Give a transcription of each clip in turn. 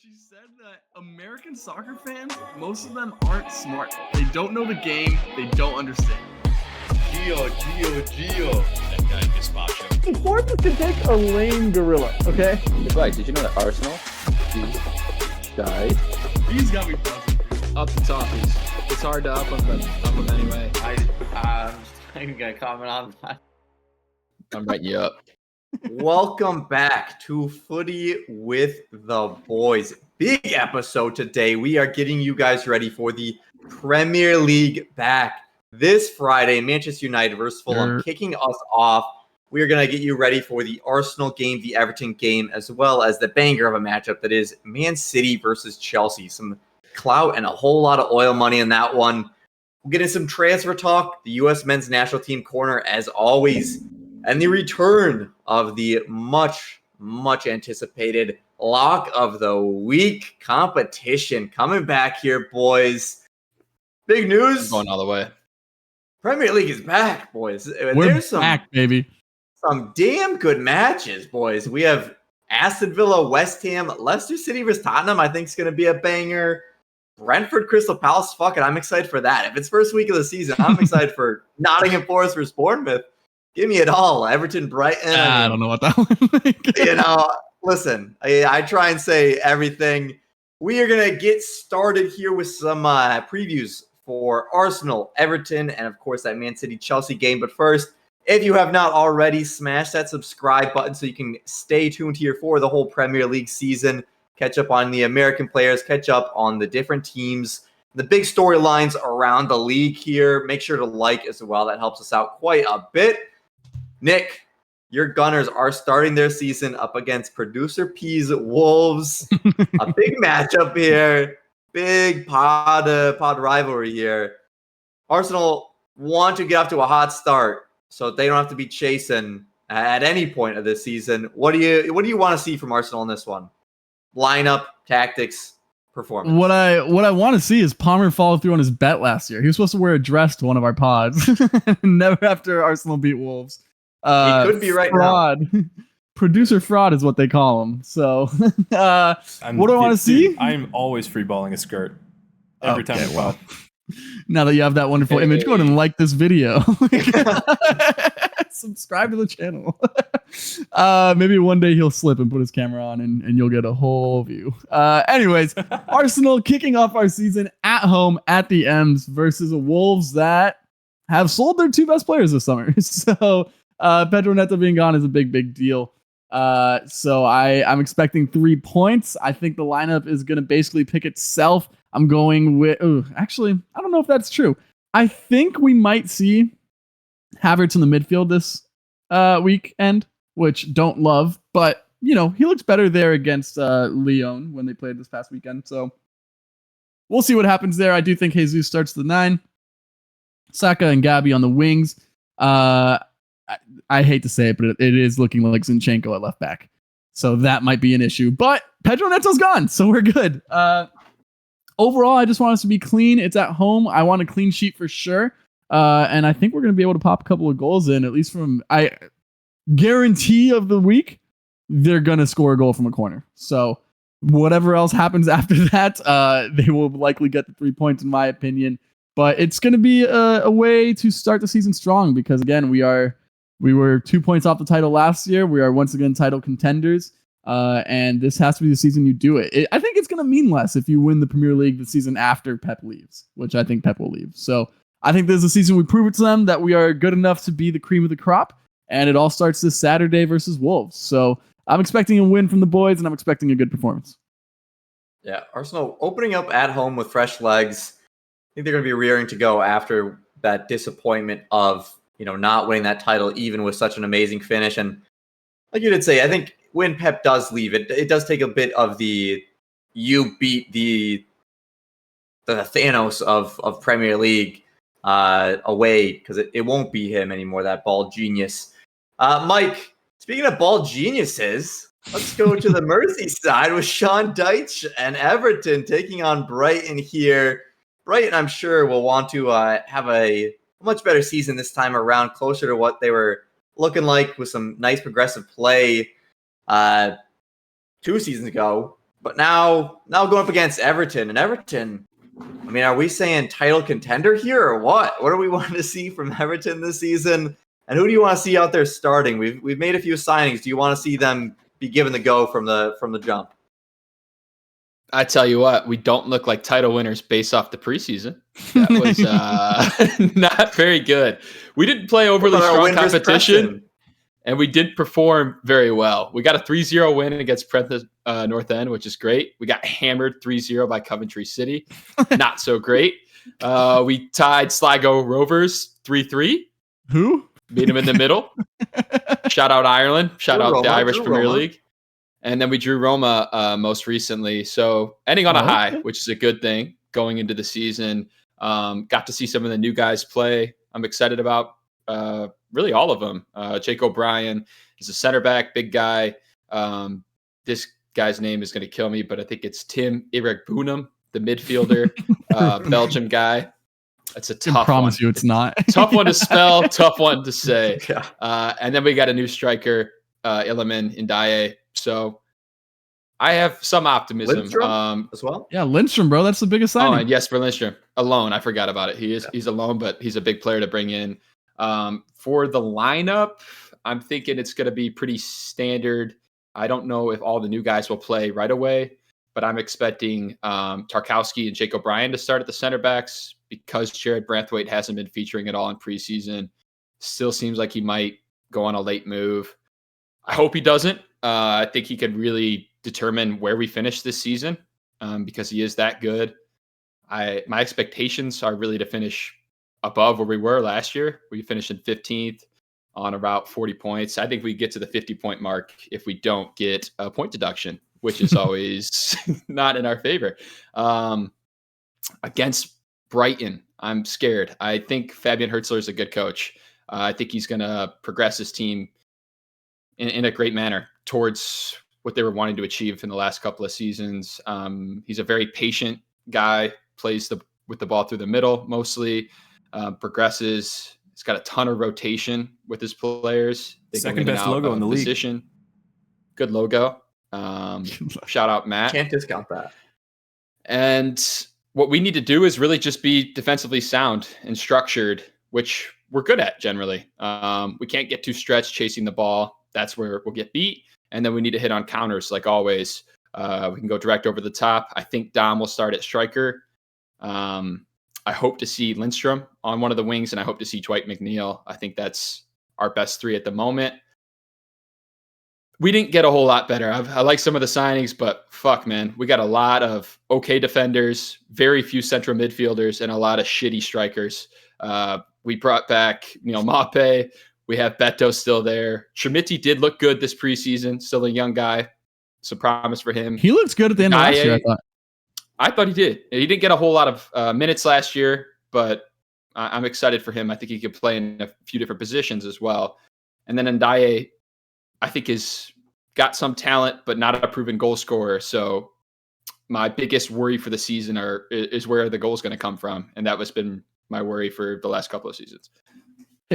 She said that American soccer fans, most of them aren't smart. They don't know the game. They don't understand. Gio. That guy gazpacho. Bournemouth can take a lame gorilla, okay? Right, did you know that Arsenal died? These got me buzzing. Up the topies. It's hard to up them anyway. I'm not even going to comment on that. I'm writing you up. Welcome back to Footy with the Boys. Big episode today. We are getting you guys ready for the Premier League back this Friday. Manchester United versus Fulham kicking us off. We are going to get you ready for the Arsenal game, the Everton game, as well as the banger of a matchup that is Man City versus Chelsea. Some clout and a whole lot of oil money in that one. We'll get into some transfer talk, the US men's national team corner as always, and the return of the much anticipated lock of the week competition coming back here, boys. Big news. I'm going all the way. Premier League is back, boys. We're back, baby. Some damn good matches, boys. We have Aston Villa, West Ham, Leicester City versus Tottenham. I think is going to be a banger. Brentford, Crystal Palace. Fuck it, I'm excited for that. If it's first week of the season, I'm excited for Nottingham Forest versus Bournemouth. Give me it all. Everton, Brighton. I don't know what that one. Listen, I try and say everything. We are going to get started here with some previews for Arsenal, Everton, and of course that Man City Chelsea game. But first, if you have not already, smash that subscribe button so you can stay tuned here for the whole Premier League season. Catch up on the American players, catch up on the different teams, the big storylines around the league here. Make sure to like as well. That helps us out quite a bit. Nick, your Gunners are starting their season up against Producer P's Wolves. A big matchup here. Big pod rivalry here. Arsenal want to get off to a hot start so they don't have to be chasing at any point of this season. What do you want to see from Arsenal in this one? Lineup, tactics, performance. What I want to see is Palmer follow through on his bet last year. He was supposed to wear a dress to one of our pods. Never after Arsenal beat Wolves. He could be right fraud. Now. Producer fraud is what they call him. So, what do I want to see? I'm always freeballing a skirt every time I pop. Now that you have that wonderful image, go ahead and like this video. Subscribe to the channel. Maybe one day he'll slip and put his camera on and you'll get a whole view. Anyways, Arsenal kicking off our season at home at the M's versus a Wolves that have sold their two best players this summer. So Pedro Neto being gone is a big deal. So I'm expecting 3 points. I think the lineup is going to basically pick itself. I'm going with, actually, I don't know if that's true. I think we might see Havertz in the midfield this weekend, which don't love, but he looks better there against Lyon when they played this past weekend. So we'll see what happens there. I do think Jesus starts the 9. Saka and Gabi on the wings. I hate to say it, but it is looking like Zinchenko at left back. So that might be an issue. But Pedro Neto's gone, so we're good. Overall, I just want us to be clean. It's at home. I want a clean sheet for sure. And I think we're going to be able to pop a couple of goals in, at least from, I guarantee of the week, they're going to score a goal from a corner. So whatever else happens after that, they will likely get the 3 points in my opinion. But it's going to be a way to start the season strong because, again, we were 2 points off the title last year. We are once again title contenders. And this has to be the season you do it. I think it's going to mean less if you win the Premier League the season after Pep leaves, which I think Pep will leave. So I think this is a season we prove it to them that we are good enough to be the cream of the crop. And it all starts this Saturday versus Wolves. So I'm expecting a win from the boys and I'm expecting a good performance. Yeah, Arsenal opening up at home with fresh legs. I think they're going to be rearing to go after that disappointment of, not winning that title, even with such an amazing finish. And like you did say, I think when Pep does leave, it does take a bit of the you beat the Thanos of Premier League away because it won't be him anymore, that ball genius. Mike, speaking of ball geniuses, let's go to the Merseyside with Sean Dyche and Everton taking on Brighton here. Brighton, I'm sure, will want to have a much better season this time around, closer to what they were looking like with some nice progressive play 2 seasons ago. But now going up against Everton, and Everton, I mean, are we saying title contender here or what? What do we want to see from Everton this season? And who do you want to see out there starting? We've made a few signings. Do you want to see them be given the go from the jump? I tell you what, we don't look like title winners based off the preseason. That was not very good. We didn't play overly strong competition, and we did perform very well. We got a 3-0 win against North End, which is great. We got hammered 3-0 by Coventry City. Not so great. We tied Sligo Rovers 3-3. Who? Beat them in the middle. Shout out Ireland. Shout out the Irish Premier League. And then we drew Roma most recently. So ending on a high, which is a good thing going into the season. Got to see some of the new guys play. I'm excited about really all of them. Jake O'Brien is a center back, big guy. This guy's name is going to kill me, but I think it's Tim Irakbunam, the midfielder, Belgium guy. That's a tough one. I promise you it's not. Tough one to spell, tough one to say. And then we got a new striker, Iliman Ndiaye. So I have some optimism as well. Yeah, Lindstrom, bro. That's the biggest signing. Oh, and yes, for Lindstrom. Alone. I forgot about it. He's alone, but he's a big player to bring in. For the lineup, I'm thinking it's going to be pretty standard. I don't know if all the new guys will play right away, but I'm expecting Tarkowski and Jake O'Brien to start at the center backs because Jared Branthwaite hasn't been featuring at all in preseason. Still seems like he might go on a late move. I hope he doesn't. I think he could really determine where we finish this season because he is that good. My expectations are really to finish above where we were last year. We finished in 15th on about 40 points. I think we get to the 50-point mark if we don't get a point deduction, which is always not in our favor. Against Brighton, I'm scared. I think Fabian Hertzler is a good coach. I think he's going to progress his team in a great manner towards what they were wanting to achieve in the last couple of seasons. He's a very patient guy, plays with the ball through the middle mostly, progresses. He's got a ton of rotation with his players. They Second best logo in the league. Good logo. Shout out Matt. Can't discount that. And what we need to do is really just be defensively sound and structured, which we're good at generally. We can't get too stretched chasing the ball. That's where we'll get beat. And then we need to hit on counters like always. We can go direct over the top. I think Dom will start at striker. I hope to see Lindstrom on one of the wings, and I hope to see Dwight McNeil. I think that's our best three at the moment. We didn't get a whole lot better. I like some of the signings, but fuck, man. We got a lot of okay defenders, very few central midfielders, and a lot of shitty strikers. We brought back Mape. We have Beto still there. Trimiti did look good this preseason. Still a young guy. Some promise for him. He looks good at the end of last year, I thought. I thought he did. He didn't get a whole lot of minutes last year, but I'm excited for him. I think he could play in a few different positions as well. And then Ndiaye, I think, has got some talent, but not a proven goal scorer. So my biggest worry for the season is where the goal is going to come from. And that has been my worry for the last couple of seasons.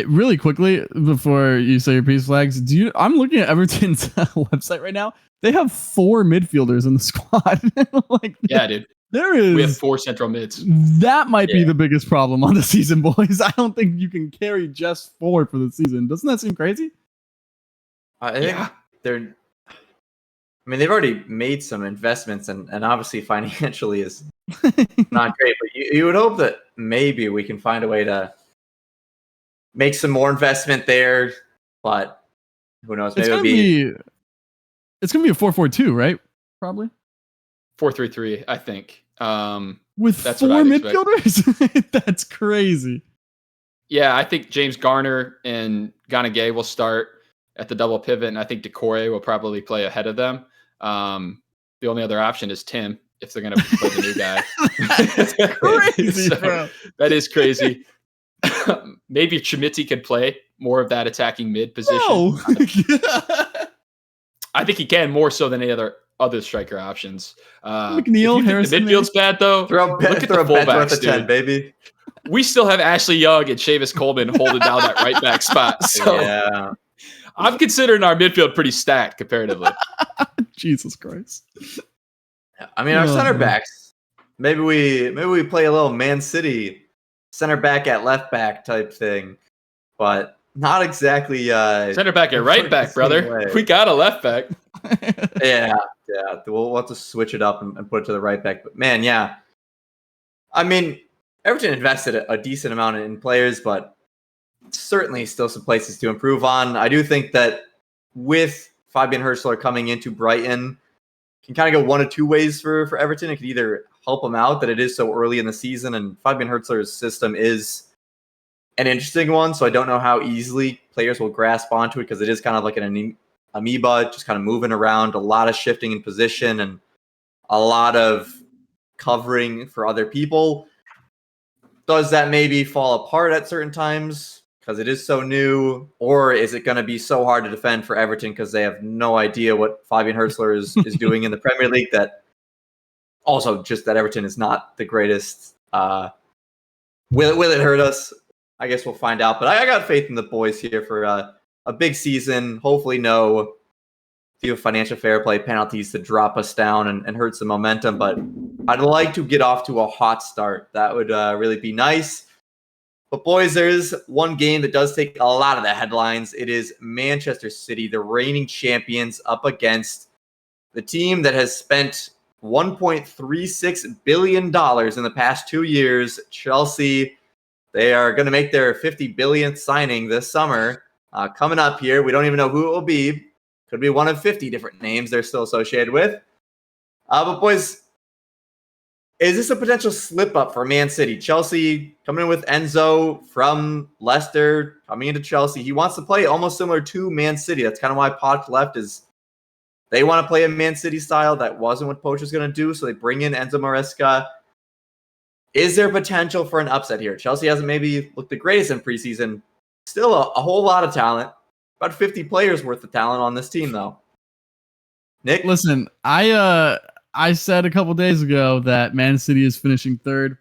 Really quickly, before you say your peace flags, I'm looking at Everton's website right now. They have 4 midfielders in the squad. Yeah, dude. We have 4 central mids. That might be the biggest problem on the season, boys. I don't think you can carry just 4 for the season. Doesn't that seem crazy? I think they've already made some investments, and obviously financially is not great. But you would hope that maybe we can find a way to make some more investment there. But who knows? Maybe it's gonna be a 4-4-2, right? Probably 4-3-3, I think. With 4 midfielders, that's crazy. Yeah, I think James Garner and Ganagay will start at the double pivot, and I think Decore will probably play ahead of them. The only other option is Tim if they're going to play the new guy. That's crazy, bro. That is crazy. Maybe Trimiti can play more of that attacking mid position. No. I think he can more so than any other striker options. McNeil, Harrison. The midfield's bad though. Look at the fullbacks, dude. Baby. We still have Ashley Young and Chavis Coleman holding down that right back spot. So yeah. I'm considering our midfield pretty stacked comparatively. Jesus Christ. I mean, our center backs. Maybe we play a little Man City center back at left back type thing, but not exactly. Center back at right back, brother. We got a left back. Yeah. We'll have to switch it up and put it to the right back. But man, yeah. I mean, Everton invested a decent amount in players, but certainly still some places to improve on. I do think that with Fabian Hurstler coming into Brighton, can kind of go one of two ways for Everton. It could either help them out that it is so early in the season, and Fabian Hurstler's system is an interesting one, so I don't know how easily players will grasp onto it because it is kind of like an amoeba, just kind of moving around, a lot of shifting in position, and a lot of covering for other people. Does that maybe fall apart at certain times because it is so new, or is it going to be so hard to defend for Everton because they have no idea what Fabian Hurstler is doing in the Premier League? That also just that Everton is not the greatest. Will it hurt us? I guess we'll find out. But I got faith in the boys here for a big season. Hopefully, no few financial fair play penalties to drop us down and hurt some momentum. But I'd like to get off to a hot start. That would really be nice. But boys, there is one game that does take a lot of the headlines. It is Manchester City, the reigning champions, up against the team that has spent $1.36 billion in the past 2 years, Chelsea. They are going to make their 50 billionth signing this summer. Coming up here, we don't even know who it will be. Could be one of 50 different names they're still associated with. But boys, is this a potential slip up for Man City? Chelsea coming in with Enzo from Leicester, coming into Chelsea. He wants to play almost similar to Man City. That's kind of why Poch left, is they want to play a Man City style. That wasn't what Poch was going to do, so they bring in Enzo Maresca. Is there potential for an upset here? Chelsea hasn't maybe looked the greatest in preseason. Still a whole lot of talent. About 50 players worth of talent on this team, though. Nick? Listen, I said a couple days ago that Man City is finishing third.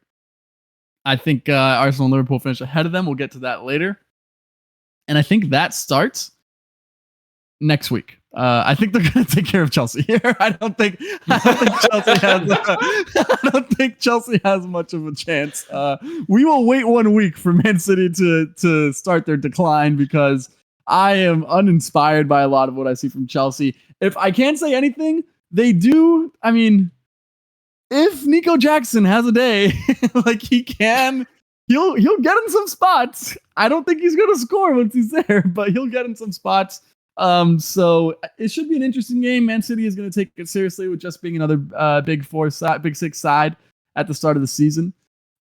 I think Arsenal and Liverpool finish ahead of them. We'll get to that later. And I think that starts next week. I think they're going to take care of Chelsea here. I don't think Chelsea has much of a chance. We will wait 1 week for Man City to start their decline because I am uninspired by a lot of what I see from Chelsea. If I can't say anything, they do. I mean, if Nico Jackson has a day, like he can, he'll get in some spots. I don't think he's going to score once he's there, but he'll get in some spots. So it should be an interesting game. Man City is going to take it seriously with just being another big six side at the start of the season.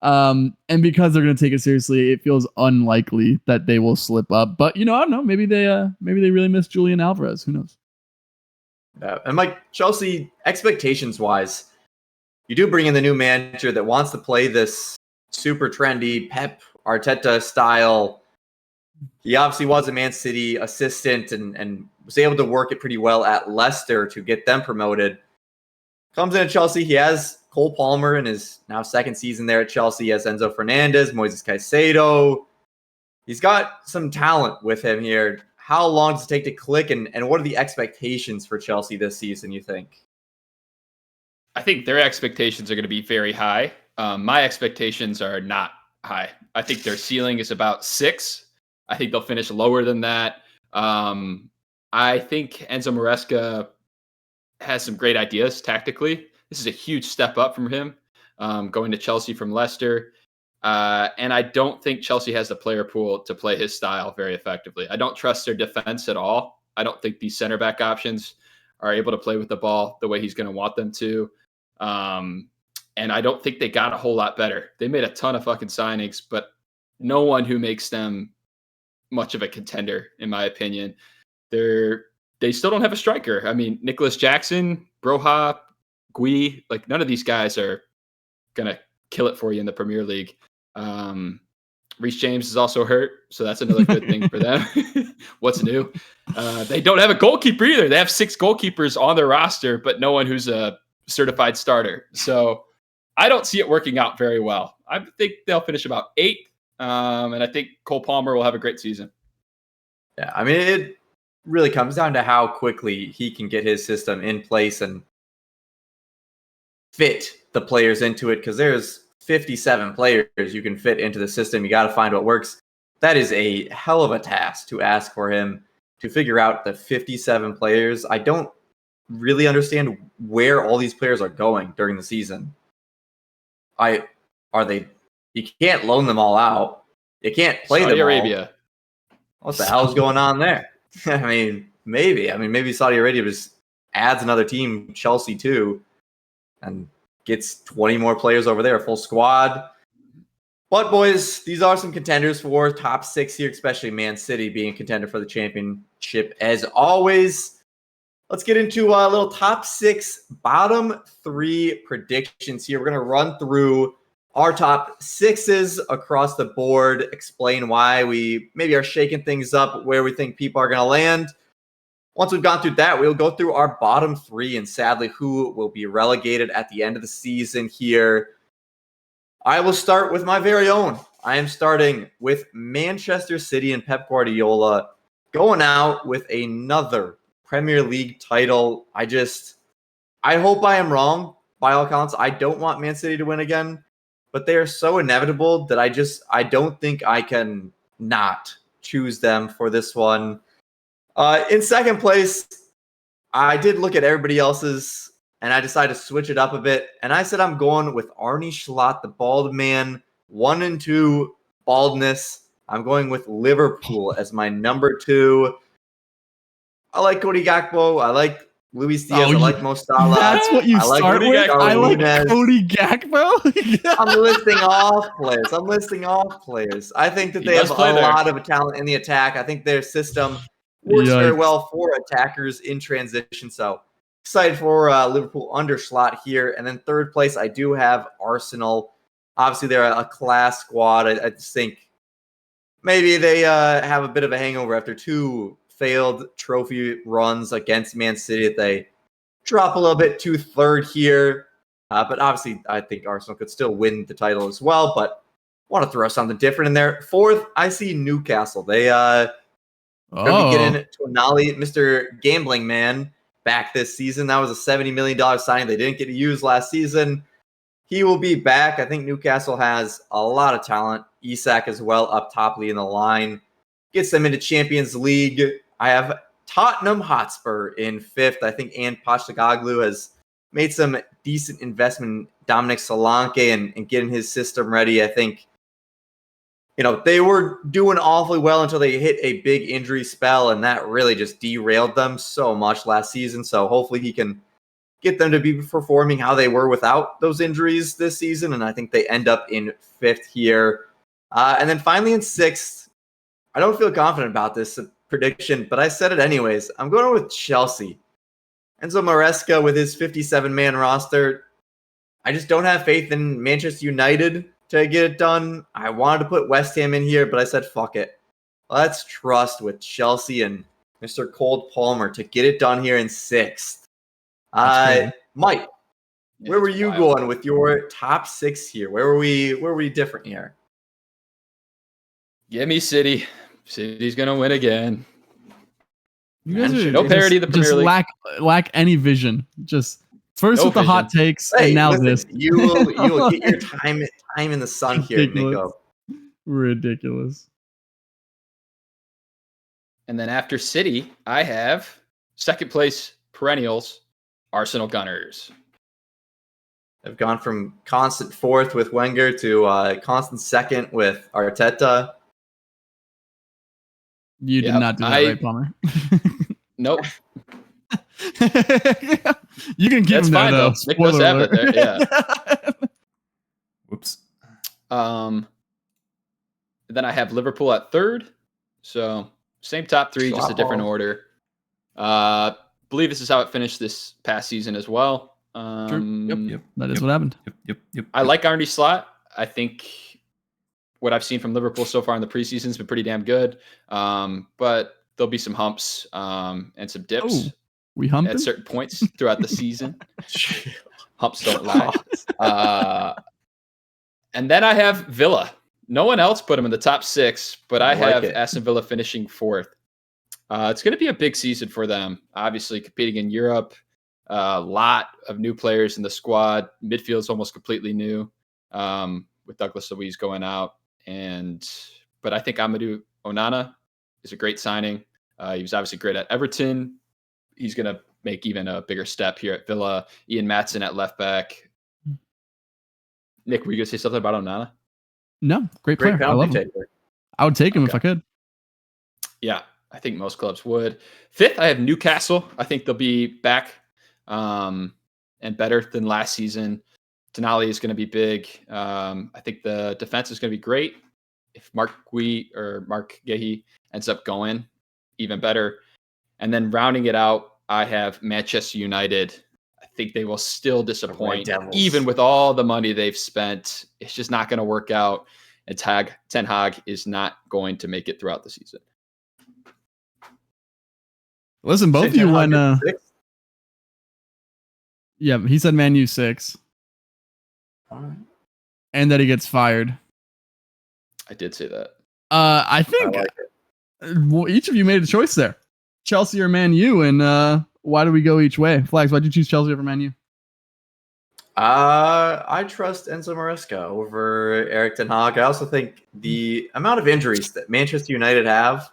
And because they're going to take it seriously, it feels unlikely that they will slip up. But I don't know. Maybe they really miss Julian Alvarez. Who knows? Yeah, and like Chelsea, expectations-wise, you do bring in the new manager that wants to play this super trendy Pep Arteta style. He obviously was a Man City assistant and was able to work it pretty well at Leicester to get them promoted. Comes in at Chelsea. He has Cole Palmer in his now second season there at Chelsea. He has Enzo Fernandez, Moises Caicedo. He's got some talent with him here. How long does it take to click, and what are the expectations for Chelsea this season, you think? I think their expectations are going to be very high. My expectations are not high. I think their ceiling is about 6. I think they'll finish lower than that. I think Enzo Maresca has some great ideas tactically. This is a huge step up from him, going to Chelsea from Leicester. And I don't think Chelsea has the player pool to play his style very effectively. I don't trust their defense at all. I don't think these center back options are able to play with the ball the way he's going to want them to. And I don't think they got a whole lot better. They made a ton of fucking signings, but no one who makes them much of a contender, in my opinion. They still don't have a striker. I mean, Nicholas Jackson, Broha, Gui, like none of these guys are going to kill it for you in the Premier League. Reece James is also hurt, so that's another good thing for them. What's new? They don't have a goalkeeper either. They have 6 goalkeepers on their roster, but no one who's a certified starter. So I don't see it working out very well. I think they'll finish about 8th, and I think Cole Palmer will have a great season. Yeah, I mean, it really comes down to how quickly he can get his system in place. And fit the players into it, because there's 57 players you can fit into the system. You got to find what works. That is a hell of a task to ask for him to figure out the 57 players. I don't really understand where all these players are going during the season. You can't loan them all out. You can't play Saudi them Arabia. all. What the hell's going on there? Maybe Saudi Arabia just adds another team, Chelsea too, and gets 20 more players over there, a full squad. But boys, these are some contenders for top 6 here, especially Man City being a contender for the championship as always. Let's get into a little top 6, bottom 3 predictions here. We're going to run through our top 6s across the board, explain why we maybe are shaking things up, where we think people are going to land. Once we've gone through that, we'll go through our bottom 3 and sadly who will be relegated at the end of the season here. I will start with my very own. I am starting with Manchester City and Pep Guardiola going out with another Premier League title. I hope I am wrong by all accounts. I don't want Man City to win again, but they are so inevitable that I don't think I can not choose them for this one. In second place, I did look at everybody else's and I decided to switch it up a bit. And I said I'm going with Arne Slot, the bald man, 1 and 2 baldness. I'm going with Liverpool as my number 2. I like Cody Gakpo. I like Luis Diaz. I like Mo Salah. That's what you start with? I like Cody Gakpo? I'm listing off players. I think that they have a lot of talent in the attack. I think their system works very well for attackers in transition. So excited for Liverpool under Slot here. And then third place, I do have Arsenal. Obviously, they're a class squad. I just think maybe they have a bit of a hangover after 2 failed trophy runs against Man City. That they drop a little bit to third here. But obviously, I think Arsenal could still win the title as well. But want to throw something different in there. Fourth, I see Newcastle. They going to be getting Tonali, Mr. Gambling Man, back this season. That was a $70 million signing they didn't get to use last season. He will be back. I think Newcastle has a lot of talent. Isak as well up top leading the line. Gets them into Champions League. I have Tottenham Hotspur in 5th. I think Ange Postecoglou has made some decent investment in Dominic Solanke and getting his system ready. I think, they were doing awfully well until they hit a big injury spell, and that really just derailed them so much last season. So hopefully he can get them to be performing how they were without those injuries this season, and I think they end up in 5th here. And then finally in 6th, I don't feel confident about this prediction, but I said it anyways. I'm going with Chelsea. Enzo Maresca with his 57-man roster. I just don't have faith in Manchester United to get it done. I wanted to put West Ham in here, but I said, fuck it. Let's trust with Chelsea and Mr. Cole Palmer to get it done here in 6th. Mike, where were you going with your top 6 here? Where were we different here? Give me City. City's going to win again. You guys are no parity of the Premier League. Lack any vision. Just first with the hot takes, and now this. You will get your time in the sun here, Nico. Ridiculous. And then after City, I have second place perennials, Arsenal Gunners. I've gone from constant 4th with Wenger to constant 2nd with Arteta. You did not do that, right, Palmer? Nope. You can keep That's him fine, there, though. Nick does have it there, yeah. Whoops. Then I have Liverpool at 3rd. So same top 3, just a different order. Believe this is how it finished this past season as well. Yep. That is what happened. Yep. I like Arne Slot. I think what I've seen from Liverpool so far in the preseason has been pretty damn good. But there'll be some humps and some dips at certain points throughout the season. Humps don't lie. And then I have Villa. No one else put him in the top 6, but I have Aston Villa finishing 4th. It's going to be a big season for them. Obviously, competing in Europe. A lot of new players in the squad. Midfield's almost completely new, with Douglas Luiz going out. But I think Amadou Onana is a great signing. He was obviously great at Everton. He's going to make even a bigger step here at Villa. Ian Maatsen at left back. Nick, were you going to say something about Onana? No, great player. I love him. I would take him if I could. Yeah, I think most clubs would. Fifth, I have Newcastle. I think they'll be back and better than last season. Tonali is going to be big. I think the defense is going to be great. If Mark Gehi ends up going, even better. And then rounding it out, I have Manchester United. I think they will still disappoint, even with all the money they've spent. It's just not going to work out. And Ten Hag is not going to make it throughout the season. Listen, both of you went. Yeah, he said Man U 6. All right. And that he gets fired. I did say that. I think each of you made a choice there. Chelsea or Man U, and why do we go each way? Flags, why'd you choose Chelsea over Man U? I trust Enzo Maresca over Erik ten Hag. I also think the amount of injuries that Manchester United have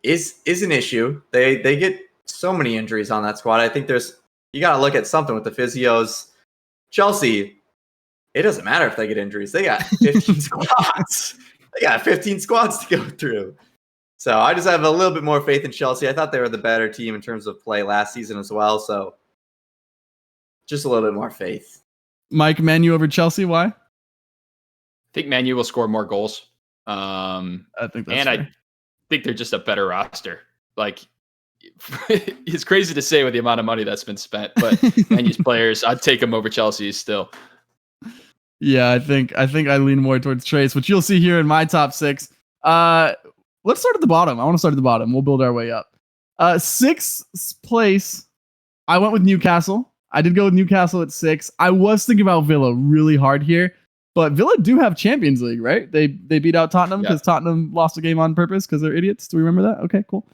is an issue. They get so many injuries on that squad. I think you got to look at something with the physios. Chelsea, it doesn't matter if they get injuries. They got 15 squads. They got 15 squads to go through. So I just have a little bit more faith in Chelsea. I thought they were the better team in terms of play last season as well. So just a little bit more faith. Mike, Man U over Chelsea, why? I think Man U will score more goals. I think that's and fair. I think they're just a better roster. Like, it's crazy to say with the amount of money that's been spent, but Man U's players, I'd take them over Chelsea still. Yeah, I think I lean more towards Trace, which you'll see here in my top 6. Let's start at the bottom. I want to start at the bottom. We'll build our way up. 6th place, I went with Newcastle. I did go with Newcastle at 6. I was thinking about Villa really hard here, but Villa do have Champions League, right? They beat out Tottenham because Tottenham lost a game on purpose because they're idiots. Do we remember that? Okay, cool.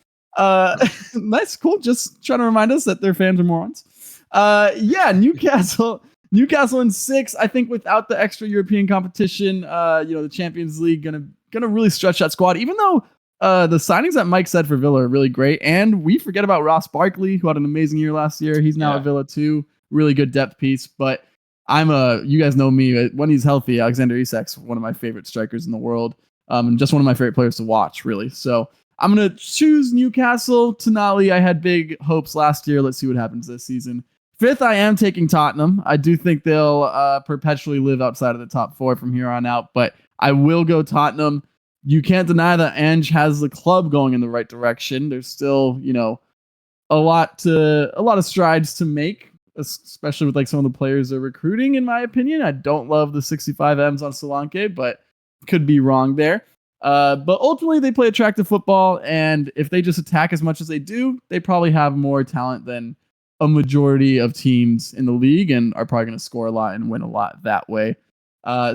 Nice, cool. Just trying to remind us that their fans are morons. Yeah, Newcastle in 6. I think without the extra European competition, the Champions League gonna really stretch that squad. Even though the signings that Mike said for Villa are really great, and we forget about Ross Barkley, who had an amazing year last year. He's now at Villa too. Really good depth piece. But you guys know me. When he's healthy, Alexander Isak's one of my favorite strikers in the world. And just one of my favorite players to watch, really. So I'm gonna choose Newcastle. Tonali, I had big hopes last year. Let's see what happens this season. 5th, I am taking Tottenham. I do think they'll perpetually live outside of the top 4 from here on out, but I will go Tottenham. You can't deny that Ange has the club going in the right direction. There's still, a lot of strides to make, especially with like some of the players they're recruiting, in my opinion. I don't love the 65 M's on Solanke, but could be wrong there. But ultimately, they play attractive football, and if they just attack as much as they do, they probably have more talent than a majority of teams in the league and are probably going to score a lot and win a lot that way.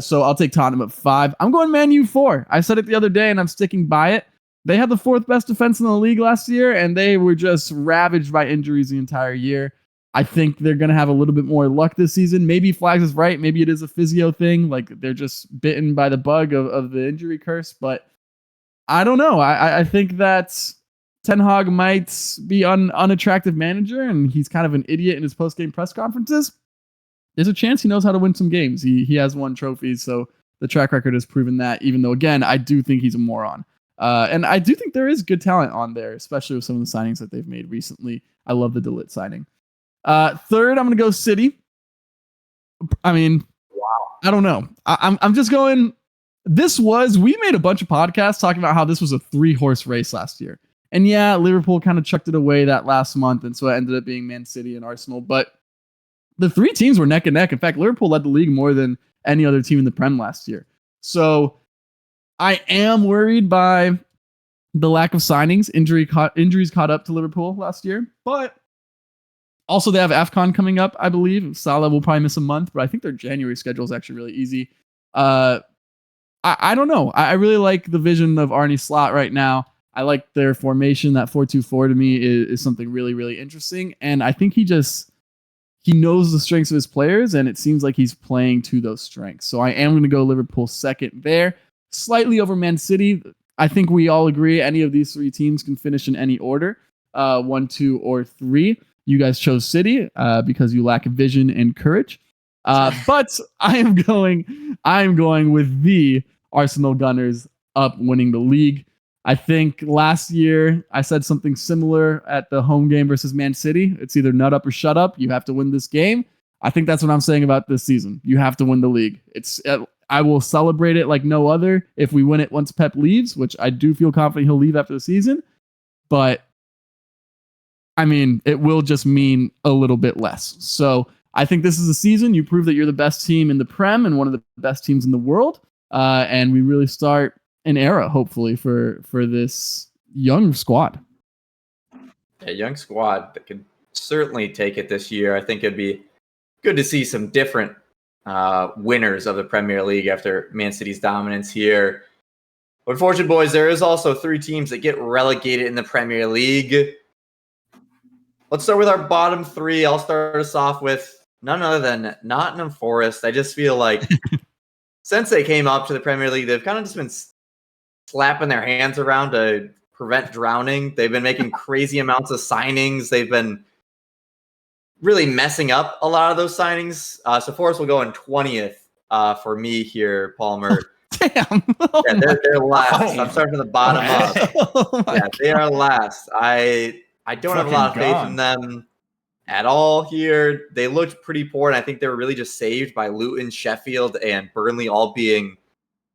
So I'll take Tottenham at 5. I'm going Man U 4. I said it the other day, and I'm sticking by it. They had the 4th best defense in the league last year, and they were just ravaged by injuries the entire year. I think they're going to have a little bit more luck this season. Maybe Flags is right. Maybe it is a physio thing. Like, they're just bitten by the bug of the injury curse. But I don't know. I think that Ten Hag might be an unattractive manager, and he's kind of an idiot in his post-game press conferences. There's a chance he knows how to win some games. He has won trophies, so the track record has proven that, even though, again, I do think he's a moron. And I do think there is good talent on there, especially with some of the signings that they've made recently. I love the De Ligt signing. 3rd, I'm going to go City. I mean, I don't know. I'm just going... We made a bunch of podcasts talking about how this was a 3-horse race last year. And yeah, Liverpool kind of chucked it away that last month, and so it ended up being Man City and Arsenal. But the 3 teams were neck and neck. In fact, Liverpool led the league more than any other team in the Prem last year. So I am worried by the lack of signings. Injuries caught up to Liverpool last year. But also they have AFCON coming up, I believe. Salah will probably miss a month, but I think their January schedule is actually really easy. I don't know. I really like the vision of Arne Slot right now. I like their formation. That 4-2-4 to me is something really, really interesting. And I think he just he knows the strengths of his players, and it seems like he's playing to those strengths. So I am going to go Liverpool second there, slightly over Man City. I think we all agree any of these three teams can finish in any order, 1, 2, or 3. You guys chose City because you lack vision and courage. But I am going with the Arsenal Gunners up winning the league. I think last year I said something similar at the home game versus Man City. It's either nut up or shut up. You have to win this game. I think that's what I'm saying about this season. You have to win the league. I will celebrate it like no other if we win it once Pep leaves, which I do feel confident he'll leave after the season. But I mean, it will just mean a little bit less. So I think this is a season. You prove that you're the best team in the Prem and one of the best teams in the world. And we really start an era, hopefully, for this young squad. A young squad that could certainly take it this year. I think it'd be good to see some different winners of the Premier League after Man City's dominance here. But unfortunately, boys, there is also 3 teams that get relegated in the Premier League. Let's start with our bottom 3. I'll start us off with none other than Nottingham Forest. I just feel like since they came up to the Premier League, they've kind of just been slapping their hands around to prevent drowning. They've been making crazy amounts of signings. They've been really messing up a lot of those signings. So Forest will go in 20th for me here, Palmer. Damn. Yeah, they're last. I'm starting from the bottom up. Yeah, they are last. I don't have a lot of faith in them at all here. They looked pretty poor, and I think they were really just saved by Luton, Sheffield, and Burnley all being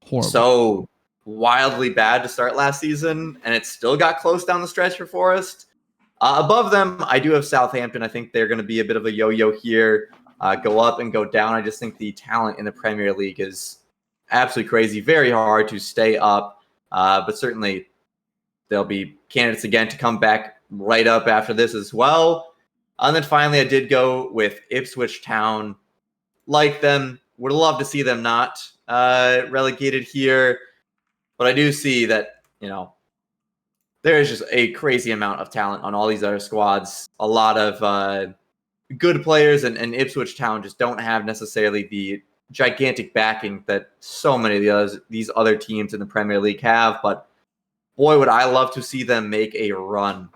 horrible. So wildly bad to start last season, and it still got close down the stretch for Forest. Above them, I do have Southampton. I think they're going to be a bit of a yo-yo here, go up and go down. I just think the talent in the Premier League is absolutely crazy. Very hard to stay up, but certainly they'll be candidates again to come back right up after this as well. And then finally, I did go with Ipswich Town. Like them, would love to see them not relegated here. But I do see that, there is just a crazy amount of talent on all these other squads. A lot of good players, and Ipswich Town just don't have necessarily the gigantic backing that so many of these other teams in the Premier League have. But boy, would I love to see them make a run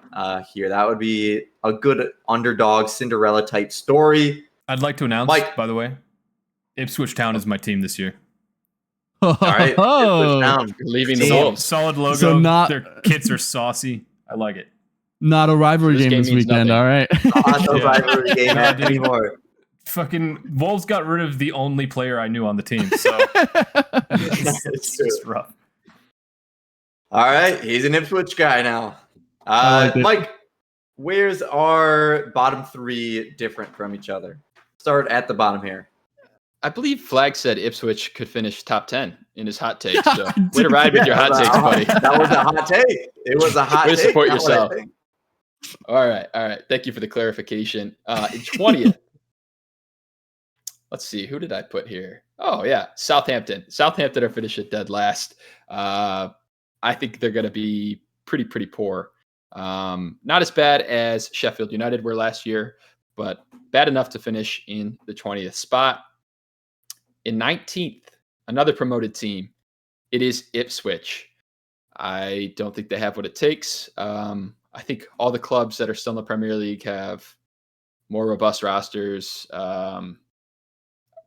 here. That would be a good underdog Cinderella type story. I'd like to announce, by the way, Ipswich Town is my team this year. All right, Ipswich Town. Leaving the Wolves. Solid logo. Their kits are saucy. I like it. Not a rivalry game this weekend. Nothing. All right. Not a rivalry game anymore. Fucking Wolves got rid of the only player I knew on the team, so it's just rough. All right, he's an Ipswich guy now. Mike, where's our bottom 3 different from each other? Start at the bottom here. I believe Flag said Ipswich could finish top 10 in his hot take. So way to ride with your hot takes, buddy. That was a hot take. It was a hot take. Way to support yourself. All right. Thank you for the clarification. In 20th, let's see. Who did I put here? Oh, yeah. Southampton. Southampton are finishing dead last. I think they're going to be pretty poor. Not as bad as Sheffield United were last year, but bad enough to finish in the 20th spot. In 19th, another promoted team, it is Ipswich. I don't think they have what it takes. I think all the clubs that are still in the Premier League have more robust rosters,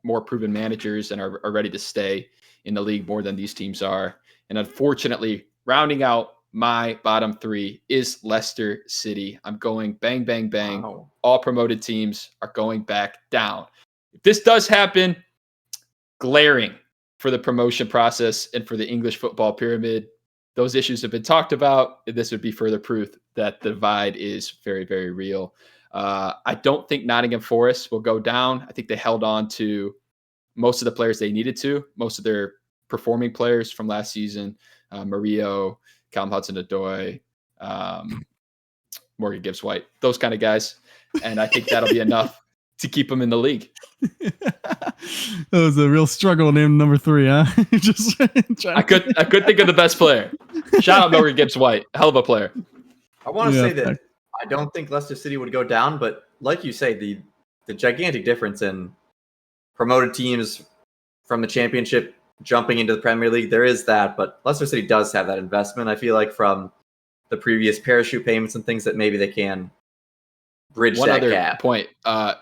more proven managers, and are ready to stay in the league more than these teams are. And unfortunately, rounding out my bottom 3 is Leicester City. I'm going bang, bang, bang. Wow. All promoted teams are going back down. If this does happen, glaring for the promotion process and for the English football pyramid. Those issues have been talked about. This would be further proof that the divide is very, very real. I don't think Nottingham Forest will go down. I think they held on to most of the players they needed to, most of their performing players from last season, Murillo, Callum Hudson-Odoi, Morgan Gibbs-White, those kind of guys. And I think that'll be enough to keep them in the league. That was a real struggle name number 3, huh? Just I could think of the best player. Shout out Morgan Gibbs-White, hell of a player. I want to say that I don't think Leicester City would go down, but like you say, the the gigantic difference in promoted teams from the Championship jumping into the Premier League. There is that, but Leicester City does have that investment. I feel like from the previous parachute payments and things that maybe they can bridge One that other gap. point.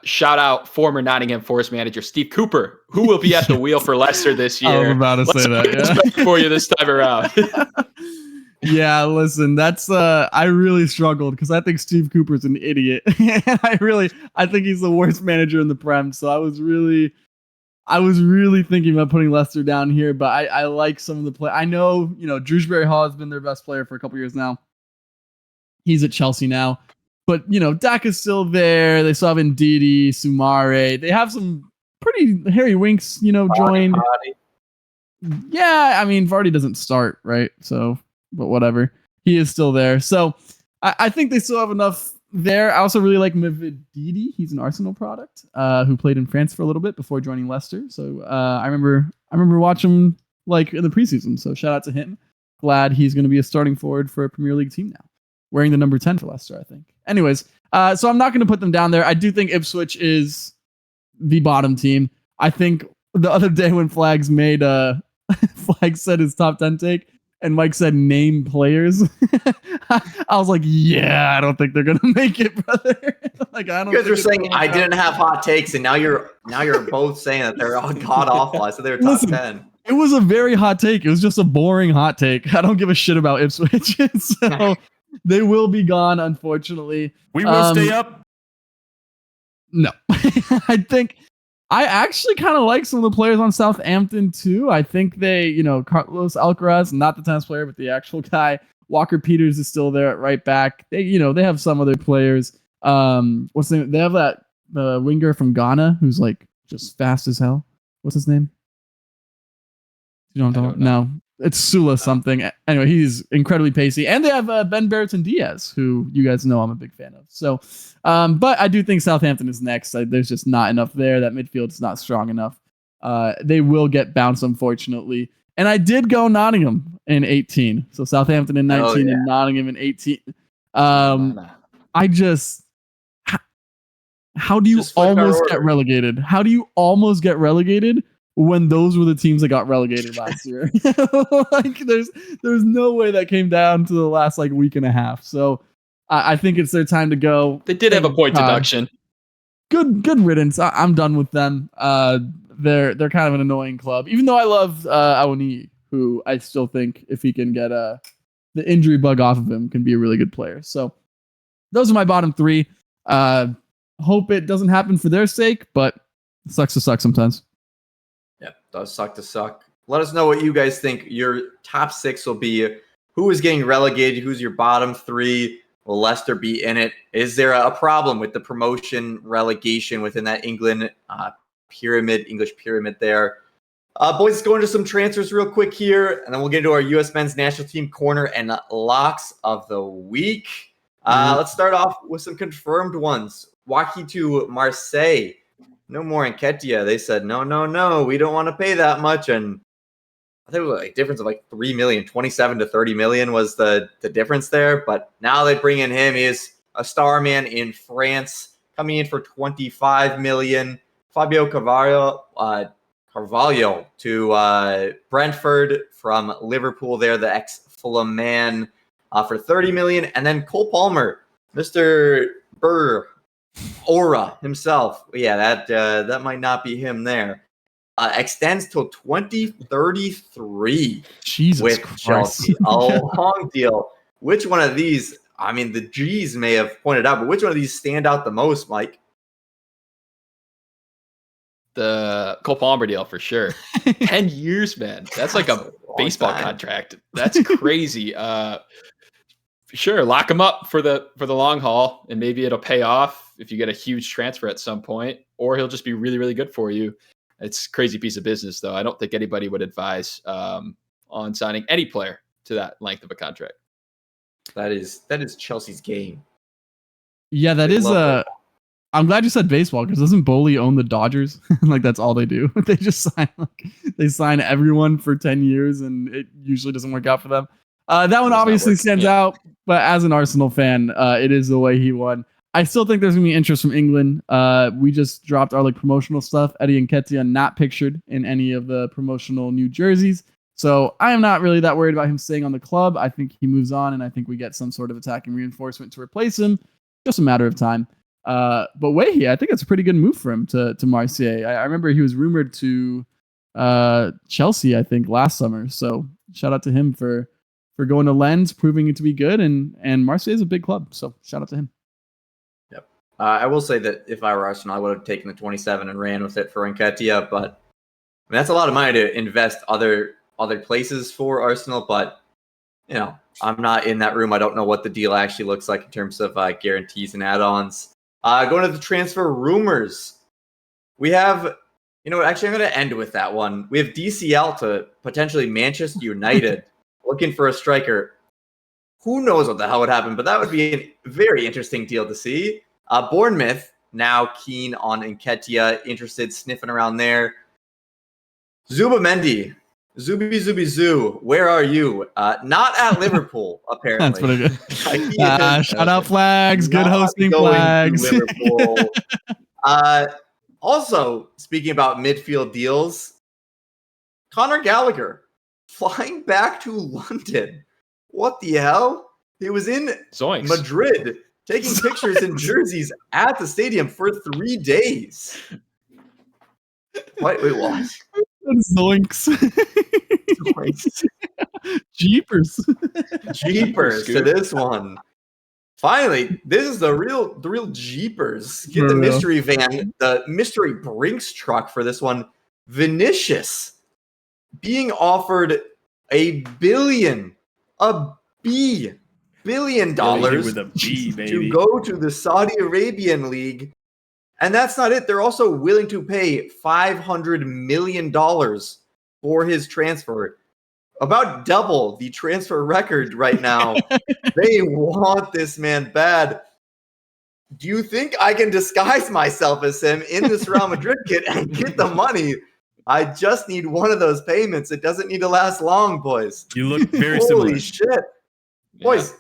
Shout out former Nottingham Forest manager Steve Cooper, who will be at the wheel for Leicester this year. I was about to say that. Yeah. For you this time around. Yeah, listen, that's I really struggled because I think Steve Cooper's an idiot. I think he's the worst manager in the Prem. So I was really thinking about putting Leicester down here, but I like some of the play. I know, Drewsbury Hall has been their best player for a couple years now. He's at Chelsea now. But, Dak is still there. They still have Ndidi, Sumare. They have some pretty Harry Winks, joined. Yeah, I mean, Vardy doesn't start, right? So, but whatever. He is still there. So, I think they still have enough there. I also really like Mavididi. He's an Arsenal product who played in France for a little bit before joining Leicester. So, I remember watching him like in the preseason. So, shout out to him. Glad he's going to be a starting forward for a Premier League team now. Wearing the number 10 for Leicester, I think. Anyways, so I'm not going to put them down there. I do think Ipswich is the bottom team. I think the other day when Flags made Flag said his top 10 take, and Mike said name players. I was like, yeah, I don't think they're going to make it, brother. Like, I don't. You guys were saying I didn't have hot takes, and now you're both saying that they're all god awful. I said they were top 10. It was a very hot take. It was just a boring hot take. I don't give a shit about Ipswich. So they will be gone, unfortunately. We will stay up. No. I actually kind of like some of the players on Southampton too. I think they, Carlos Alcaraz, not the tennis player, but the actual guy. Walker Peters is still there at right back. They, they have some other players. What's the name? They have that winger from Ghana who's like just fast as hell. What's his name? You don't know? No. It's Sula something. Anyway, he's incredibly pacey. And they have Ben Brereton Diaz, who you guys know I'm a big fan of. So, but I do think Southampton is next. There's just not enough there. That midfield is not strong enough. They will get bounced, unfortunately. And I did go Nottingham in 18. So Southampton in 19 and Nottingham in 18. I just... How do you almost get relegated? How do you almost get relegated when those were the teams that got relegated last year? Like, there's no way that came down to the last week and a half. So I think it's their time to go. They did have a point deduction. Good riddance. I'm done with them. They're kind of an annoying club, even though I love Awoniyi, who I still think if he can get the injury bug off of him, can be a really good player. So those are my bottom three. Hope it doesn't happen for their sake, but it sucks to suck sometimes. Yeah, does suck to suck. Let us know what you guys think your top 6 will be. Who is getting relegated? Who's your bottom 3? Will Leicester be in it? Is there a problem with the promotion relegation within that English pyramid there? Boys, let's go into some transfers real quick here, and then we'll get into our US men's national team corner and locks of the week. Let's start off with some confirmed ones. Waki to Marseille. No more Nketiah. They said, no, we don't want to pay that much. And I think it was a difference of 3 million, 27 to 30 million was the difference there. But now they bring in him. He is a star man in France, coming in for 25 million. Fabio Carvalho to Brentford from Liverpool there, the ex-Fulham man, for 30 million. And then Cole Palmer, Mr. Aura himself. Yeah, that might not be him there. Extends till 2033 with Christ. Chelsea. A long deal. Which one of these, I mean, the G's may have pointed out, but which one of these stand out the most, Mike? The Cole Palmer deal for sure. 10 years, man. That's like a baseball contract. That's crazy. Sure, lock him up for the long haul, and maybe it'll pay off if you get a huge transfer at some point, or he'll just be really, really good for you. It's a crazy piece of business, though. I don't think anybody would advise on signing any player to that length of a contract. That is Chelsea's game. Yeah, that is I'm glad you said baseball, because doesn't Boley own the Dodgers? That's all they do. They just sign everyone for 10 years, and it usually doesn't work out for them. That one obviously stands out, but as an Arsenal fan, it is the way he won. I still think there's gonna be interest from England. We just dropped our like promotional stuff. Eddie Nketiah not pictured in any of the promotional new jerseys. So I am not really that worried about him staying on the club. I think he moves on, and I think we get some sort of attacking reinforcement to replace him. Just a matter of time. But Wehi, I think it's a pretty good move for him to Marseille. I remember he was rumored to Chelsea, I think, last summer. So shout out to him for going to Lens, proving it to be good. And Marseille is a big club. So shout out to him. Yep. I will say that if I were Arsenal, I would have taken the 27 and ran with it for Nketiah. But I mean, that's a lot of money to invest other places for Arsenal. But, you know, I'm not in that room. I don't know what the deal actually looks like in terms of guarantees and add-ons. Going to the transfer rumors. We have, you know what, actually I'm going to end with that one. We have DCL to potentially Manchester United looking for a striker. Who knows what the hell would happen, but that would be a very interesting deal to see. Bournemouth now keen on Nketiah, interested, sniffing around there. Zubamendi. Zoo, where are you? Not at Liverpool, apparently. That's pretty good. Shout out Flags. Good hosting, Flags. Liverpool. Also, speaking about midfield deals, Conor Gallagher flying back to London. What the hell? He was in Zoinks. Madrid taking pictures and jerseys at the stadium for 3 days. Wait, what? Zoinks. Jeepers To this one. Finally, this is the real Jeepers. Get the mystery van, the mystery Brinks truck for this one. Vinicius being offered $1 billion with a B, baby. to go to the Saudi Arabian League. And that's not it. They're also willing to pay $500 million for his transfer. About double the transfer record right now. They want this man bad. Do you think I can disguise myself as him in this Real Madrid kit and get the money? I just need one of those payments. It doesn't need to last long, boys. You look very similar. Holy shit. Boys,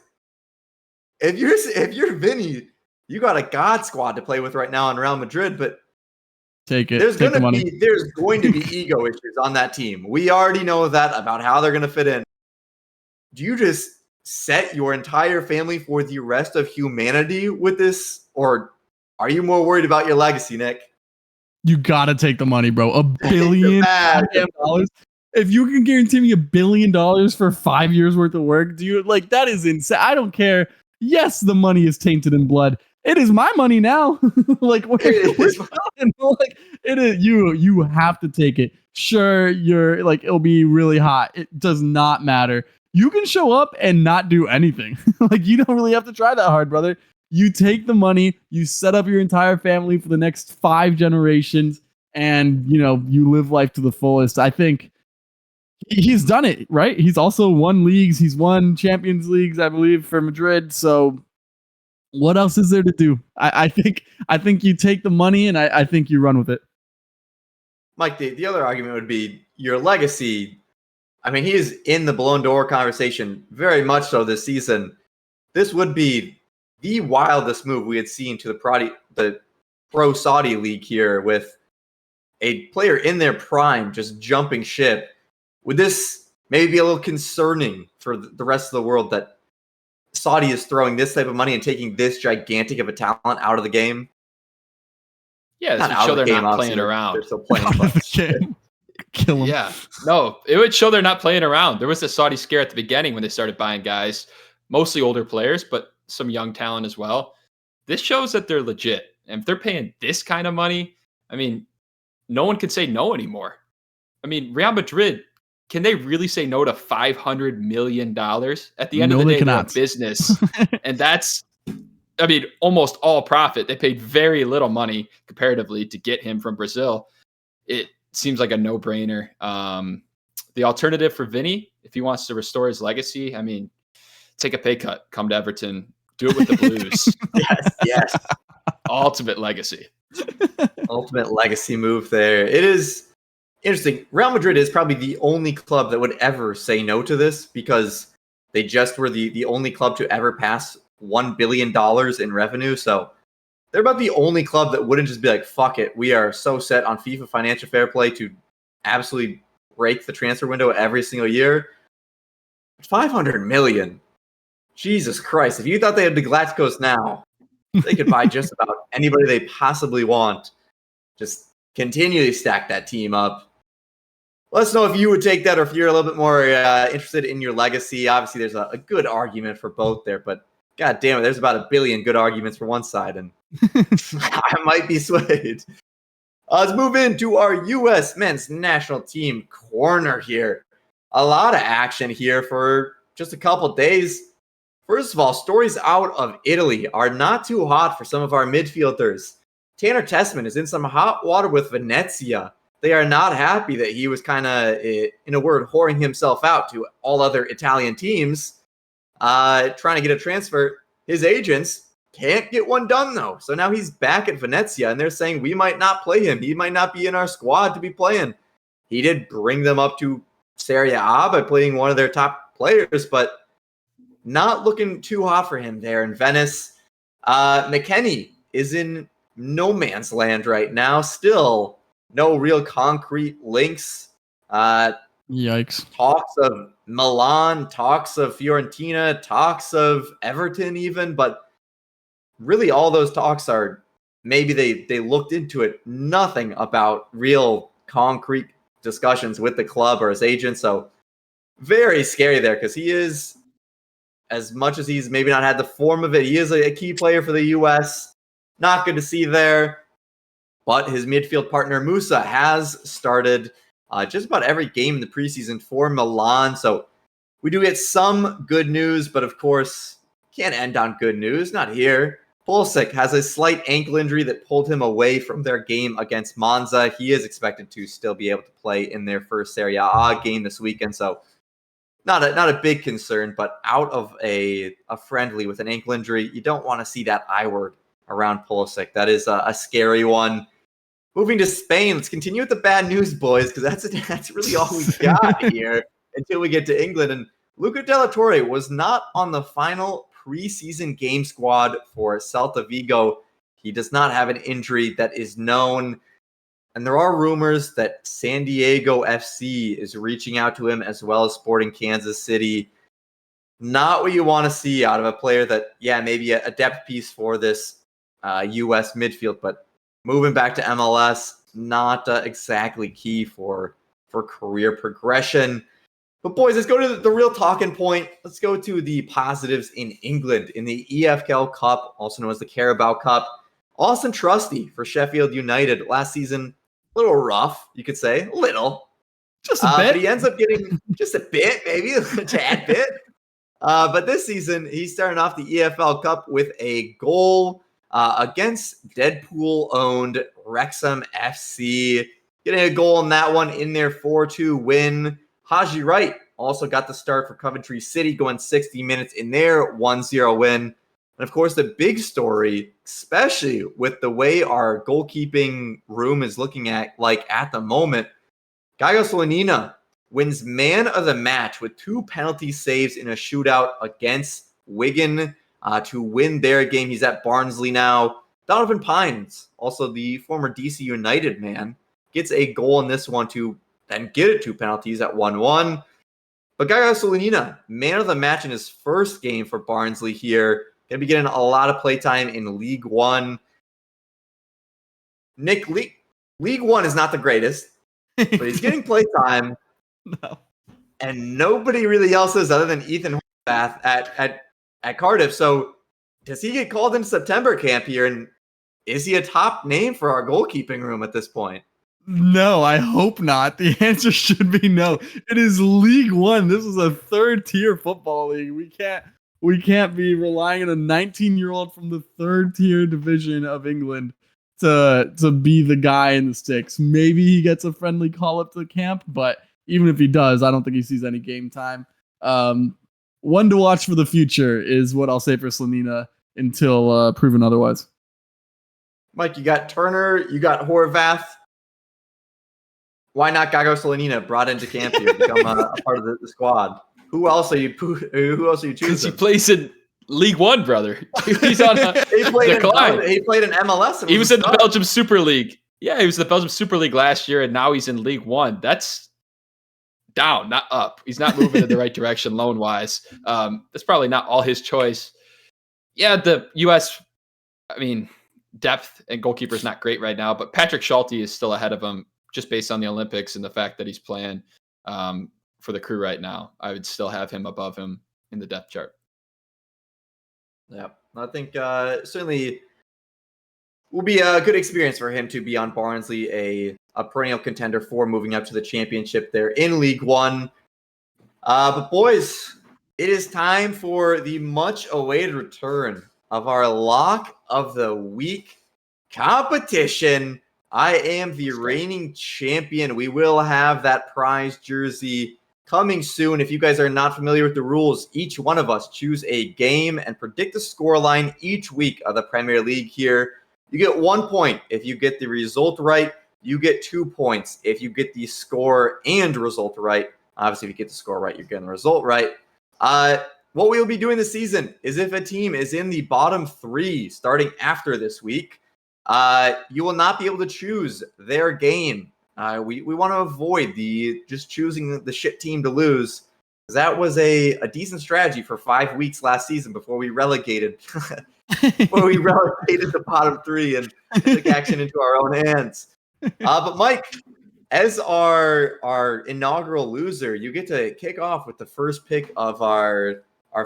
if you're Vinny, you got a God squad to play with right now in Real Madrid, but take it. There's going to be ego issues on that team. We already know that about how they're going to fit in. Do you just set your entire family for the rest of humanity with this, or are you more worried about your legacy, Nick? You gotta take the money, bro. $1 billion. If you can guarantee me $1 billion for 5 years worth of work, do you like that is insane. I don't care. Yes, the money is tainted in blood. It is my money now. Like it is. You have to take it. Sure, you're like it'll be really hot. It does not matter. You can show up and not do anything. Like you don't really have to try that hard, brother. You take the money, you set up your entire family for the next 5 generations, and you live life to the fullest. I think he's done it, right? He's also won leagues. He's won Champions Leagues, I believe, for Madrid. So what else is there to do? I think you take the money and I think you run with it. Mike, the other argument would be your legacy. I mean, he is in the Ballon d'Or conversation very much so this season. This would be the wildest move we had seen to the pro Saudi league here, with a player in their prime just jumping ship. Would this maybe be a little concerning for the rest of the world that Saudi is throwing this type of money and taking this gigantic of a talent out of the game? Yeah, this would show they're not playing around. They're still playing. Kill them. Yeah, no, it would show they're not playing around. There was a Saudi scare at the beginning when they started buying guys, mostly older players, but some young talent as well. This shows that they're legit. And if they're paying this kind of money, I mean, no one can say no anymore. I mean, Real Madrid, can they really say no to $500 million? At the end of the day, they're a business. And that's, I mean, almost all profit. They paid very little money comparatively to get him from Brazil. It seems like a no-brainer. The alternative for Vinny, if he wants to restore his legacy, I mean, take a pay cut, come to Everton, do it with the Blues. Yes. Ultimate legacy. Ultimate legacy move there. It is interesting. Real Madrid is probably the only club that would ever say no to this, because they just were the only club to ever pass $1 billion in revenue. So they're about the only club that wouldn't just be like, fuck it, we are so set on FIFA financial fair play to absolutely break the transfer window every single year. 500 million. Jesus Christ. If you thought they had the Galacticos now, they could buy just about anybody they possibly want. Just continually stack that team up. Let us know if you would take that or if you're a little bit more interested in your legacy. Obviously, there's a good argument for both there, but god damn it, there's about 1 billion good arguments for one side, and I might be swayed. Let's move into our U.S. men's national team corner here. A lot of action here for just a couple days. First of all, stories out of Italy are not too hot for some of our midfielders. Tanner Tessmann is in some hot water with Venezia. They are not happy that he was kind of, in a word, whoring himself out to all other Italian teams, trying to get a transfer. His agents can't get one done, though. So now he's back at Venezia, and they're saying we might not play him. He might not be in our squad to be playing. He did bring them up to Serie A by playing one of their top players, but not looking too hot for him there in Venice. McKennie is in no man's land right now. Still no real concrete links. Yikes. Talks of Milan, talks of Fiorentina, talks of Everton even, but really all those talks are maybe they looked into it. Nothing about real concrete discussions with the club or his agent. So very scary there because he is, as much as he's maybe not had the form of it, he is a key player for the U.S. Not good to see there. But his midfield partner, Musah, has started just about every game in the preseason for Milan. So we do get some good news, but of course, can't end on good news. Not here. Pulisic has a slight ankle injury that pulled him away from their game against Monza. He is expected to still be able to play in their first Serie A game this weekend. So not a big concern, but out of a friendly with an ankle injury, you don't want to see that I word around Pulisic. That is a scary one. Moving to Spain, let's continue with the bad news, boys, because that's really all we got here until we get to England. And Luca De La Torre was not on the final preseason game squad for Celta Vigo. He does not have an injury that is known. And there are rumors that San Diego FC is reaching out to him as well as Sporting Kansas City. Not what you want to see out of a player that, yeah, maybe a depth piece for this U.S. midfield, but moving back to MLS, not exactly key for career progression. But boys, let's go to the real talking point. Let's go to the positives in England in the EFL Cup, also known as the Carabao Cup. Auston Trusty for Sheffield United last season, a little rough, you could say, a little. Just a bit. But he ends up getting just a bit, maybe a tad bit. But this season, he's starting off the EFL Cup with a goal against Deadpool-owned Wrexham FC. Getting a goal in that one in their 4-2 win. Haji Wright also got the start for Coventry City, going 60 minutes in their 1-0 win. And of course, the big story, especially with the way our goalkeeping room is looking at the moment, Gaga Slonina wins man of the match with 2 penalty saves in a shootout against Wigan to win their game. He's at Barnsley now. Donovan Pines, also the former DC United man, gets a goal in this one to then get it 2 penalties at 1-1. But Gaga Slonina, man of the match in his first game for Barnsley here. Going to be getting a lot of playtime in League One. Nick, League One is not the greatest, but he's getting playtime. No. And nobody really else is other than Ethan Horvath at Cardiff. So does he get called into September camp here? And is he a top name for our goalkeeping room at this point? No, I hope not. The answer should be no. It is League One. This is a 3rd-tier football league. We can't be relying on a 19-year-old from the 3rd-tier division of England to be the guy in the sticks. Maybe he gets a friendly call-up to camp, but even if he does, I don't think he sees any game time. One to watch for the future is what I'll say for Slonina until proven otherwise. Mike, you got Turner, you got Horvath. Why not Gaga Slonina brought into camp here, become a part of the squad? Who else are you choosing? Because he plays in League One, brother. He's on a decline. He played in MLS. And he was in the Belgium Super League. Yeah, he was in the Belgium Super League last year, and now he's in League One. That's down, not up. He's not moving in the right direction loan-wise. That's probably not all his choice. Yeah, the U.S., depth and goalkeeper is not great right now, but Patrick Schulte is still ahead of him just based on the Olympics and the fact that he's playing for the Crew right now. I would still have him above him in the depth chart. Yeah, I think certainly will be a good experience for him to be on Barnsley, a perennial contender for moving up to the championship there in League One. But boys, it is time for the much-awaited return of our Lock of the Week competition. I am the reigning champion. We will have that prize jersey coming soon. If you guys are not familiar with the rules, each one of us choose a game and predict the scoreline each week of the Premier League here. You get 1 point if you get the result right. You get 2 points if you get the score and result right. Obviously, if you get the score right, you're getting the result right. What we will be doing this season is if a team is in the bottom 3 starting after this week, you will not be able to choose their game. We want to avoid just choosing the shit team to lose. That was a decent strategy for 5 weeks last season before we relegated the bottom 3 and took action into our own hands. But Mike, as our inaugural loser, you get to kick off with the first pick of our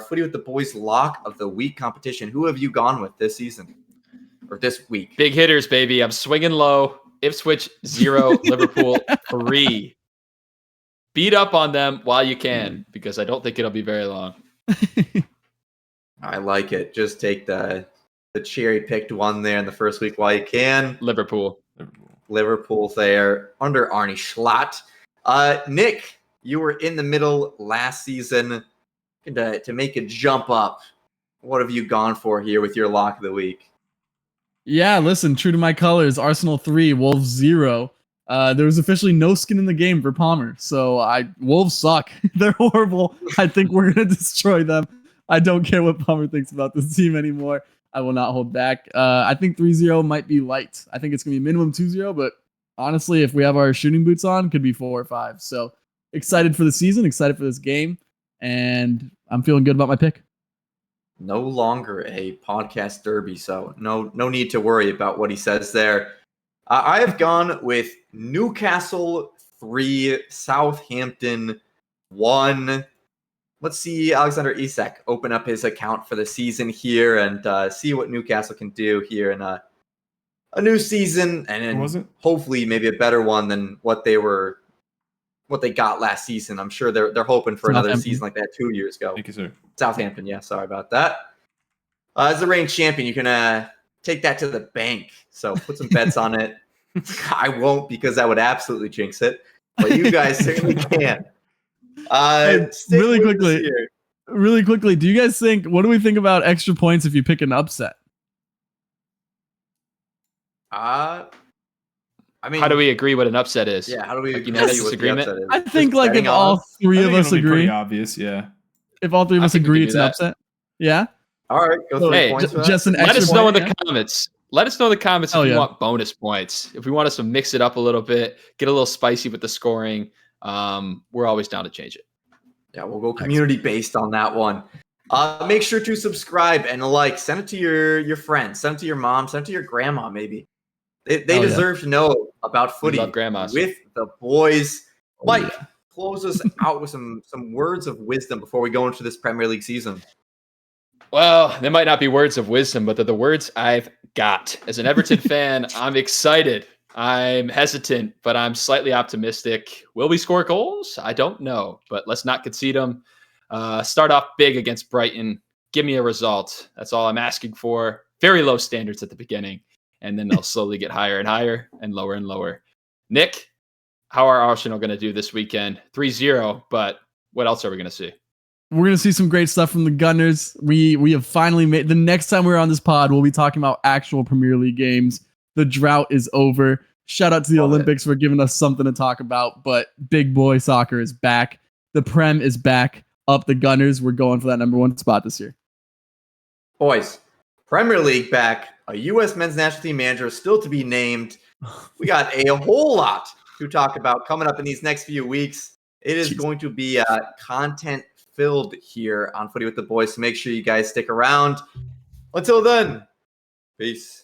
Footy with the Boys Lock of the Week competition. Who have you gone with this season or this week? Big hitters, baby. I'm swinging low. Ipswich 0, Liverpool 3. Beat up on them while you can, because I don't think it'll be very long. I like it. Just take the cherry picked one there in the first week while you can. Liverpool there under Arnie Schlatt. Nick, you were in the middle last season. To make a jump up, what have you gone for here with your Lock of the Week? Yeah, listen, true to my colors, Arsenal 3, Wolves 0. There was officially no skin in the game for Palmer, so Wolves suck. They're horrible. I think we're going to destroy them. I don't care what Palmer thinks about this team anymore. I will not hold back. I think 3-0 might be light. I think it's going to be minimum 2-0, but honestly, if we have our shooting boots on, could be 4 or 5. So excited for the season, excited for this game, and I'm feeling good about my pick. No longer a podcast derby, so no need to worry about what he says there. I have gone with Newcastle 3, Southampton 1. Let's see Alexander Isak open up his account for the season here and see what Newcastle can do here in a new season, and hopefully maybe a better one than what they got last season. I'm sure they're hoping for another season like that 2 years ago. Thank you, sir. Southampton, yeah, sorry about that. As the reigning champion, you can take that to the bank. So put some bets on it. I won't, because that would absolutely jinx it. But you guys certainly can. Really quickly, do you guys think, what do we think about extra points if you pick an upset? How do we agree what an upset is? Yeah, how do we agree what the upset is? I think if all three of us agree. Pretty obvious, yeah. If all three of us agree it's an upset. Yeah? All right, go 3 points. Just an extra Let us know in the point, comments. Let us know in the comments if you want bonus points. If we want us to mix it up a little bit, get a little spicy with the scoring, we're always down to change it. Yeah, we'll go community-based on that one. Make sure to subscribe and send it to your friends, send it to your mom, send it to your grandma maybe. They deserve to know about footy with the boys. Mike, close us out with some words of wisdom before we go into this Premier League season. Well, they might not be words of wisdom, but they're the words I've got. As an Everton fan, I'm excited. I'm hesitant, but I'm slightly optimistic. Will we score goals? I don't know, but let's not concede them. Start off big against Brighton. Give me a result. That's all I'm asking for. Very low standards at the beginning, and then they'll slowly get higher and higher and lower. Nick, how are Arsenal going to do this weekend? 3-0, but what else are we going to see? We're going to see some great stuff from the Gunners. We have finally made... The next time we're on this pod, we'll be talking about actual Premier League games. The drought is over. Shout out to the Olympics for giving us something to talk about, but big boy soccer is back. The Prem is back. Up the Gunners. We're going for that number 1 spot this year. Boys, Premier League back, a U.S. men's national team manager still to be named. We got a whole lot to talk about coming up in these next few weeks. It is going to be content filled here on Footy with the Boys, so make sure you guys stick around. Until then, peace.